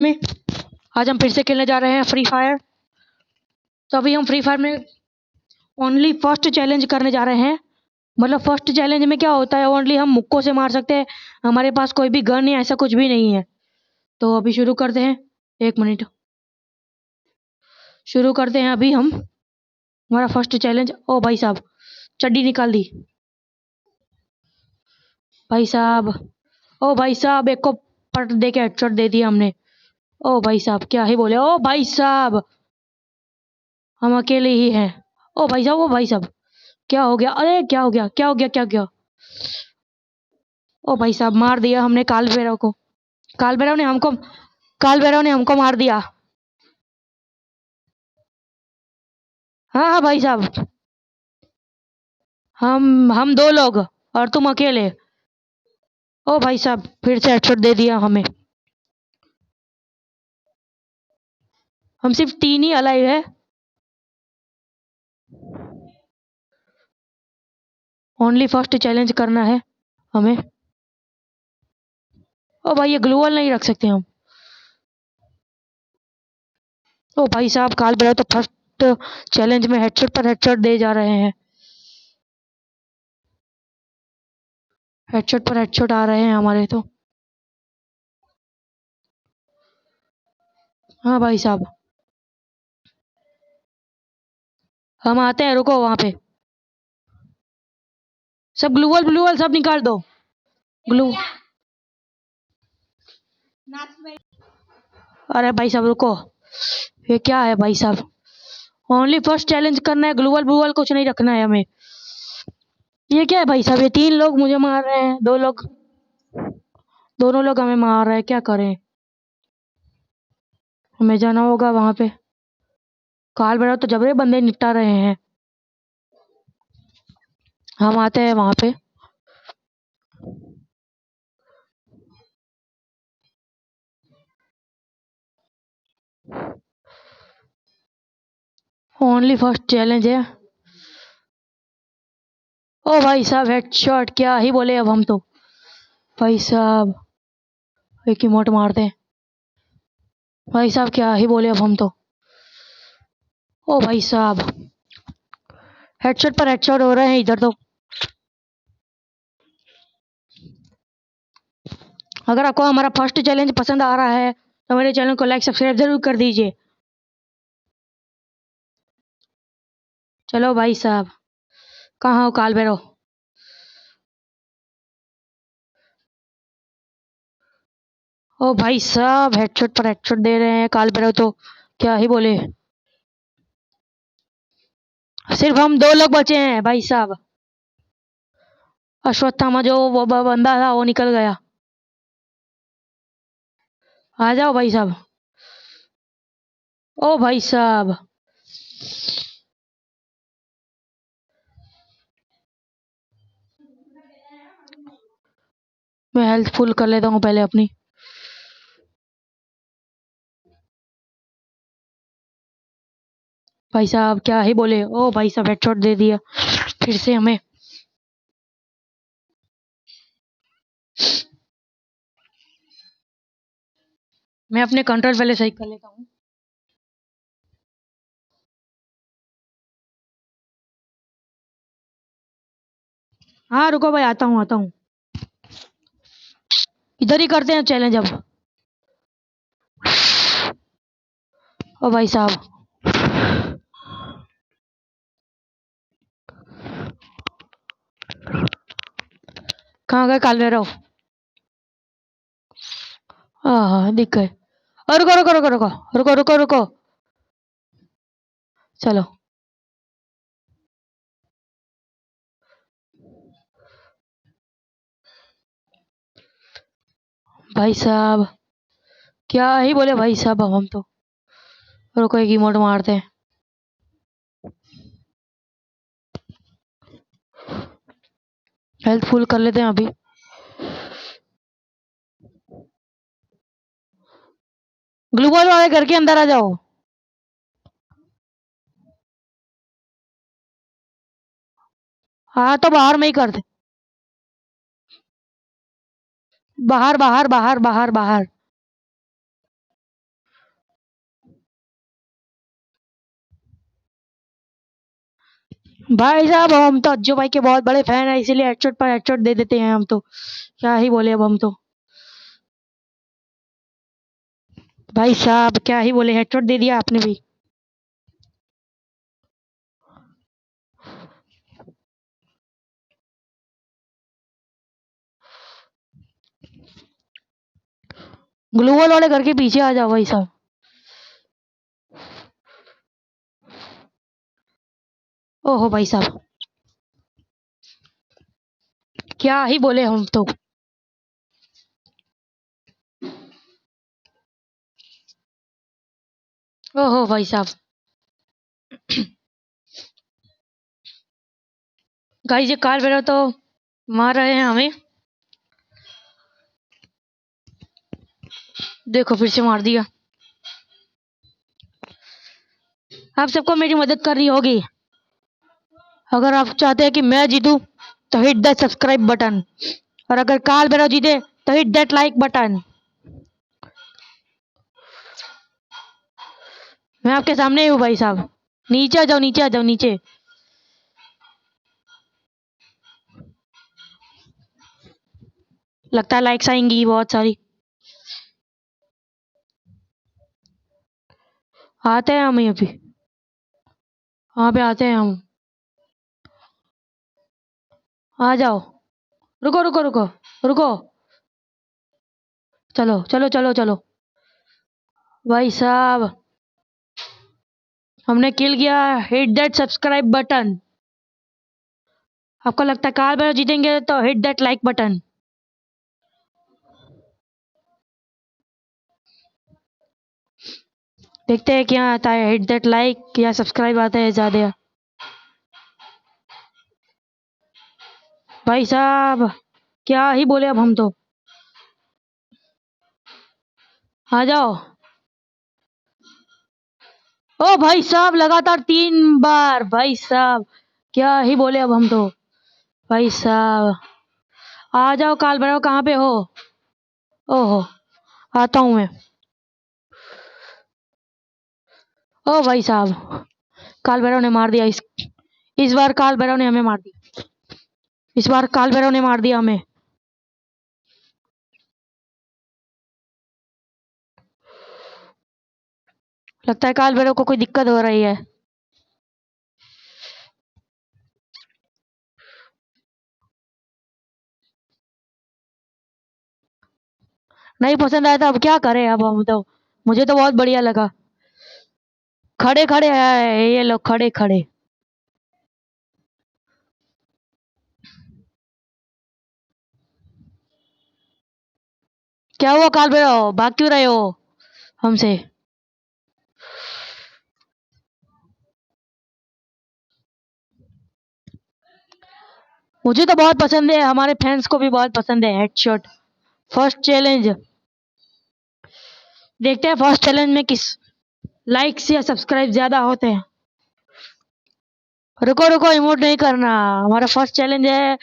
में आज हम फिर से खेलने जा रहे हैं फ्री फायर। तो अभी हम फ्री फायर में ओनली फर्स्ट चैलेंज करने जा रहे हैं। मतलब फर्स्ट चैलेंज में क्या होता है, ओनली हम मुक्कों से मार सकते हैं। हमारे पास कोई भी गन या ऐसा कुछ भी नहीं है। तो अभी शुरू करते हैं। 1 मिनट, शुरू करते हैं अभी हम हमारा फर्स्ट चैलेंज। ओ भाई साहब, चड्डी निकाल दी भाई साहब। ओ भाई साहब, एक को पट दे के हेडशॉट दे दिया हमने। ओ भाई साहब, क्या ही बोले। ओ भाई साहब, हम अकेले ही हैं। ओ भाई साहब, ओ भाई साहब, क्या हो गया? अरे क्या हो गया, क्या हो गया, क्या हो गया? ओ भाई साहब, मार दिया हमने कालभैरव को। कालभैरव ने हमको कालभैरव ने हमको मार दिया। हाँ हाँ भाई साहब, हम दो लोग और तुम अकेले। ओ भाई साहब, फिर से हेडशॉट दे दिया हमें। हम सिर्फ 3 ही अलाइव है। ओनली फर्स्ट चैलेंज करना है हमें। ओ भाई, ये ग्लूवल नहीं रख सकते हम। ओ भाई साहब, कालभैरव तो फर्स्ट चैलेंज में हेडशॉट पर हेडशॉट दे जा रहे हैं। हेडशॉट पर हेडशॉट आ रहे हैं हमारे तो। हाँ भाई साहब, हम आते हैं, रुको वहां पे। सब ग्लूवल ग्लूवल सब निकाल दो। ग्लू अरे भाई साहब रुको, ये क्या है भाई साहब? ओनली फर्स्ट चैलेंज करना है, ग्लूवल ब्लूवल कुछ नहीं रखना है हमें। ये क्या है भाई साहब? ये 3 लोग मुझे मार रहे हैं, 2 लोग, दोनों लोग हमें मार रहे हैं। क्या करें? हमें जाना होगा वहां पे। कालभैरव तो जबरे बंदे निपटा रहे हैं। हम आते हैं वहां पे। ओनली फर्स्ट चैलेंज है। ओ भाई साहब, हेडशॉट, क्या ही बोले अब हम तो। भाई साहब, एक ही मोट मारते हैं। भाई साहब, क्या ही बोले अब हम तो। ओ भाई साहब, हेडशॉट पर हेडशॉट हो रहे हैं इधर तो। अगर आपको हमारा फर्स्ट चैलेंज पसंद आ रहा है तो मेरे चैनल को लाइक सब्सक्राइब जरूर कर दीजिए। चलो भाई साहब, कहाँ हो कालभैरव? ओ भाई साहब, हेडशॉट पर हेडशॉट दे रहे हैं कालभैरव तो। क्या ही बोले। सिर्फ हम 2 लोग बचे हैं भाई साहब। अश्वत्थामा जो वो बंदा था वो निकल गया। आ जाओ भाई साहब। ओ भाई साहब, मैं हेल्थ फुल कर लेता हूँ पहले अपनी। भाई साहब, क्या ही बोले। ओ भाई साहब, हेडशॉट दे दिया फिर से हमें। मैं अपने कंट्रोल पहले सही कर लेता हूँ। हाँ रुको भाई, आता हूँ आता हूँ। इधर ही करते हैं चैलेंज अब। ओ भाई साहब, कहाँ गए कालभैरव? हाँ दिख गए। और रुको रुको रुको रुको रुको रुको रुको, चलो। भाई साहब, क्या ही बोले भाई साहब अब हम तो। रुको, एक इमोट मारते हैं। हेल्थ फुल कर लेते हैं अभी। ग्लूकोज वाले घर के अंदर आ जाओ। हाँ तो बाहर में ही कर दे। बाहर बाहर बाहर बाहर बाहर। भाई साहब हम तो अज्जू भाई के बहुत बड़े फैन है, इसीलिए हेडशॉट पर हेडशॉट दे देते हैं हम तो। क्या ही बोले अब हम तो। भाई साहब क्या ही बोले, हेडशॉट दे दिया आपने भी। ग्लूवल वाले घर के पीछे आ जाओ भाई साहब। ओहो भाई साहब क्या ही बोले हम तो। ओहो भाई साहब। गाइस ये कार बेरा तो मार रहे हैं हमें। देखो फिर से मार दिया। आप सबको मेरी मदद करनी होगी। अगर आप चाहते हैं कि मैं जीतूं तो हिट द सब्सक्राइब बटन, और अगर काल भैरव जीते तो हिट दैट लाइक बटन। मैं आपके सामने ही हूँ भाई साहब। नीचे आ जाओ, नीचे आ जाओ, नीचे। लगता है लाइक्स आएंगी बहुत सारी। आते हैं हम यहाँ पे। वहाँ पे आते हैं हम। आ जाओ। रुको रुको रुको। रुको। चलो चलो चलो चलो। भाई साहब हमने किल किया। Hit that subscribe button. आपको लगता है काल भैरव जीतेंगे तो हिट दैट लाइक बटन। देखते हैं क्या आता है, हिट दैट लाइक या सब्सक्राइब आता है ज्यादा। भाई साहब क्या ही बोले अब हम तो। आ जाओ। ओ भाई साहब लगातार 3 बार। भाई साहब क्या ही बोले अब हम तो। भाई साहब आ जाओ, काल भैरव कहाँ पे हो? ओहो आता हूँ मैं। ओ भाई साहब काल भैरव ने मार दिया। इस बार काल भैरव ने हमें मार दिया। इस बार काल भैरव ने मार दिया हमें। लगता है काल भैरव को कोई दिक्कत हो रही है। नहीं पसंद आया तो अब क्या करें अब हम तो। मुझे तो बहुत बढ़िया लगा। खड़े खड़े है ये लोग, खड़े खड़े। क्या हुआ काल भैरव, भाग क्यों रहे हो हमसे? मुझे तो बहुत पसंद है, हमारे फैंस को भी बहुत पसंद है हेडशॉट। First challenge. देखते हैं फर्स्ट चैलेंज में किस लाइक्स या सब्सक्राइब ज्यादा होते हैं। रुको रुको, इमोट नहीं करना। हमारा फर्स्ट चैलेंज है।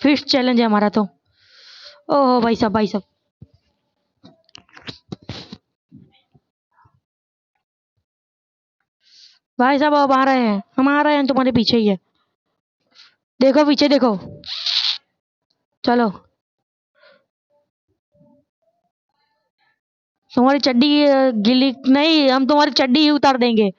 फिफ्थ चैलेंज है हमारा तो। ओहो भाई साहब, भाई साहब। भाई साहब अब आ रहे हैं, हम आ रहे हैं तुम्हारे पीछे ही है। देखो पीछे देखो। चलो। तुम्हारी चड्डी गिली नहीं, हम तुम्हारी चड्डी ही उतार देंगे।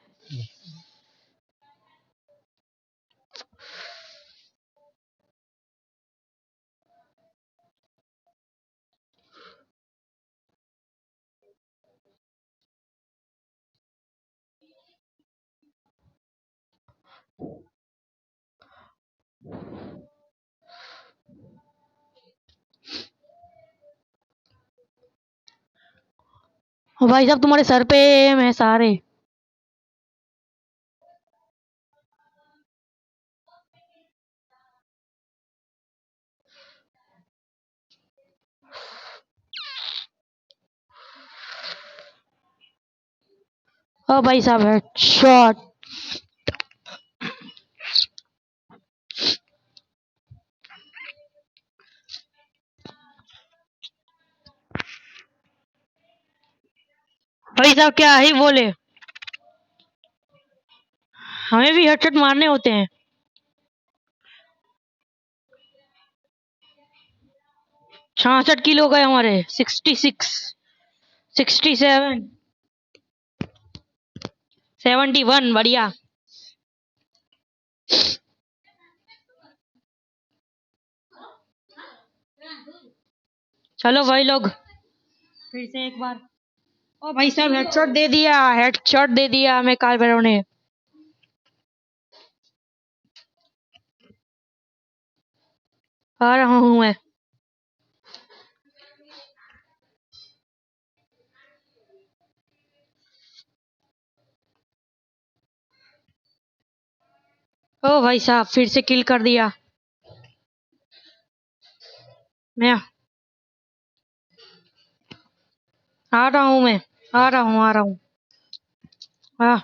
ओ भाई साहब तुम्हारे सर पे एम है सारे। ओ भाई साहब हेडशॉट। भाई साहब क्या ही बोले। हमें भी हेडशॉट मारने होते हैं। 66 किलो गए हमारे। 66, 67, 71। बढ़िया। चलो भाई लोग, फिर से एक बार। ओ भाई साहब, हेडशॉट दे दिया, हेडशॉट दे दिया हमें काल भैरव ने। आ रहा हूँ मैं। ओ भाई साहब, फिर से किल कर दिया। मैं आ रहा हूँ, मैं आ रहा हूँ, आ रहा हूँ। हाँ,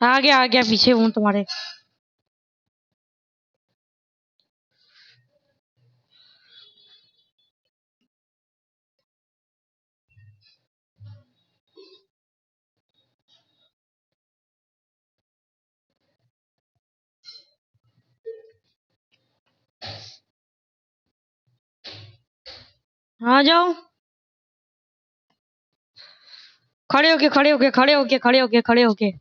आ गया, आ गया, पीछे हूँ तुम्हारे। आ जाओ। खड़े होके, खड़े होके, खड़े होके, खड़े होके, खड़े होके।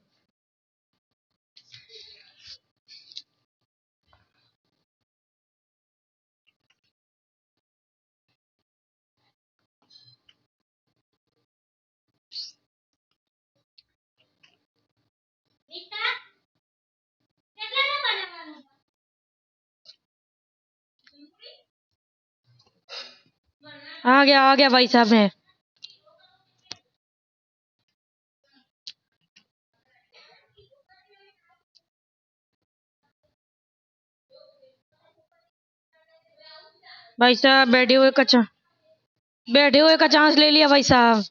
आ गया भाई साहब। मैं भाई साहब, बैठे हुए का चांस ले लिया भाई साहब।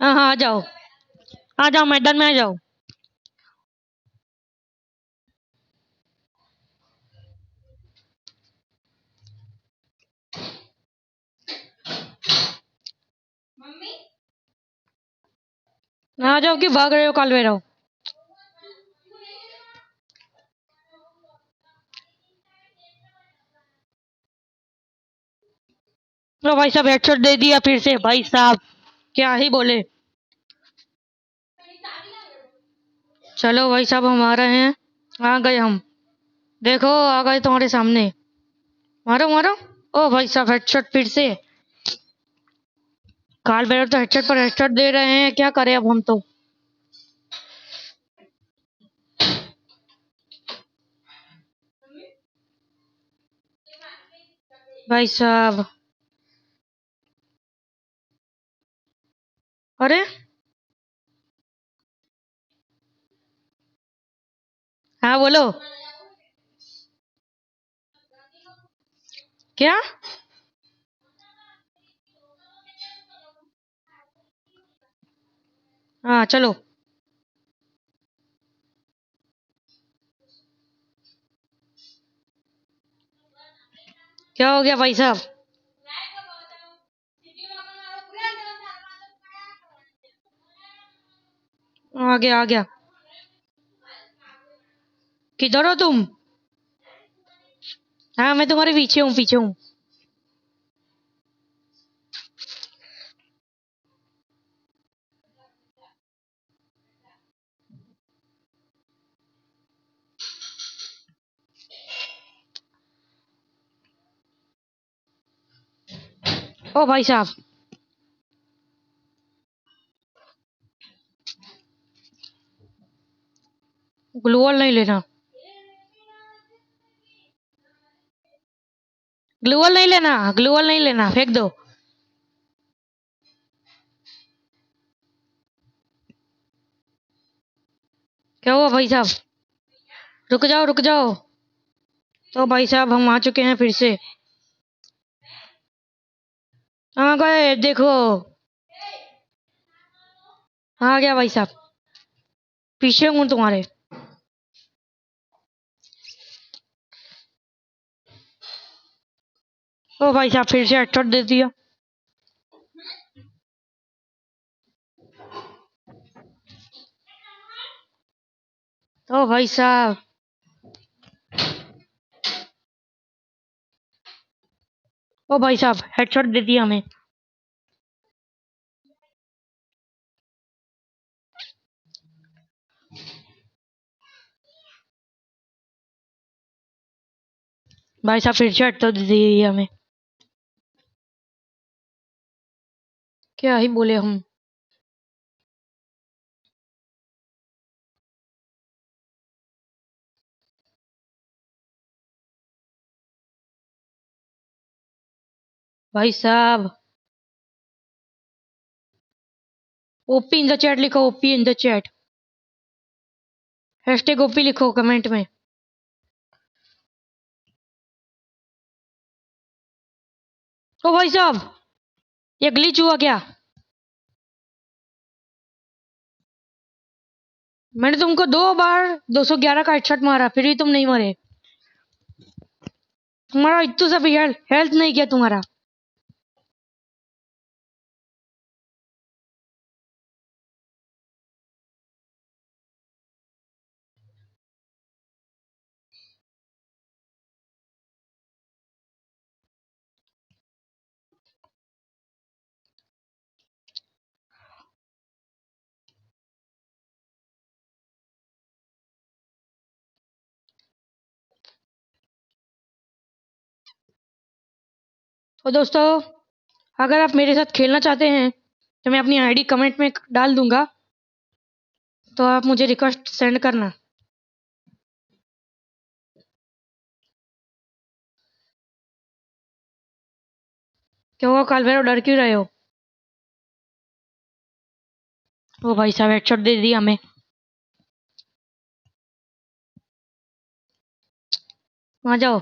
हाँ हाँ, आ जाओ, मैदान में आ जाओ। आ जाओ, कि भाग रहे हो काल भैरव। लो भाई साहब, हेडशॉट दे दिया फिर से भाई साहब। क्या ही बोले। चलो भाई साहब, हम आ रहे हैं। आ गए हम। देखो, आ गए तुम्हारे सामने। मारो मारो। ओ भाई साहब, हेडशॉट फिर से। काल भैरव तो हेडशॉट पर हेडशॉट दे रहे हैं, क्या करें अब हम तो। भाई साहब। अरे, हाँ बोलो। क्या? हाँ चलो। क्या हो गया भाई साहब? आ गया, आ गया। किधर हो तुम? हाँ, मैं तुम्हारे पीछे हूँ, पीछे हूँ। ओ भाई साहब, ग्लूवॉल नहीं लेना। ग्लूवॉल नहीं लेना, ग्लूवॉल नहीं लेना, फेंक दो। क्या हुआ भाई साहब? रुक जाओ, रुक जाओ। तो भाई साहब, हम आ चुके हैं फिर से। आ गए, देखो। आ गया भाई साहब। पीछे हूँ तुम्हारे। ओ भाई साहब, फिर से हेडशॉट दे दिया। ओ भाई साहब, ओ भाई साहब हेडशॉट दे दिया हमें। भाई साहब फिर शर्ट तो दे दी हमें। क्या ही बोले हम। भाई साहब ओपी इन द चैट लिखो, OP in the chat. Hashtag OP लिखो कमेंट में। ओ भाई साहब ये ग्लिच हुआ क्या? मैंने तुमको 2 बार 211 का हेडशॉट मारा फिर भी तुम नहीं मरे। तुम्हारा इतना सा भी हेल्थ नहीं किया तुम्हारा। तो दोस्तों अगर आप मेरे साथ खेलना चाहते हैं तो मैं अपनी आईडी कमेंट में डाल दूंगा, तो आप मुझे रिक्वेस्ट सेंड करना। क्यों वो कालवेरो डर क्यों रहे हो? ओ भाई साहब हेडशॉट दे दिया हमें। वहां जाओ।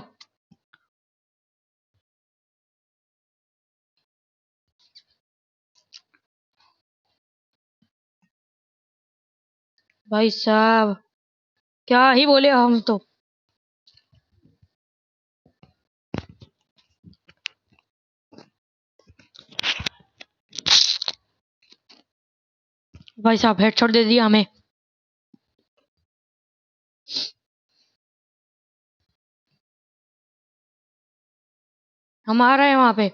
भाई साहब क्या ही बोले हम तो। भाई साहब हेडशॉट दे दिया हमें। हम आ रहे हैं वहां पे।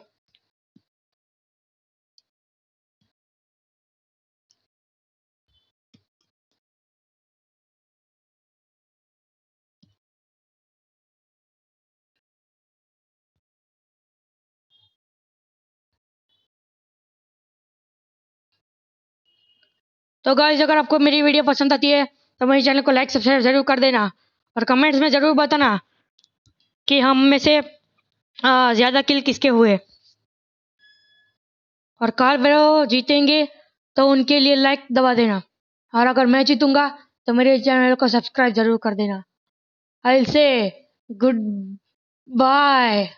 तो गाइस अगर आपको मेरी वीडियो पसंद आती है तो मेरे चैनल को लाइक सब्सक्राइब जरूर कर देना, और कमेंट्स में जरूर बताना कि हम में से ज्यादा किल किसके हुए। और कार ब्रो जीतेंगे तो उनके लिए लाइक दबा देना, और अगर मैं जीतूंगा तो मेरे चैनल को सब्सक्राइब जरूर कर देना। I will say good bye.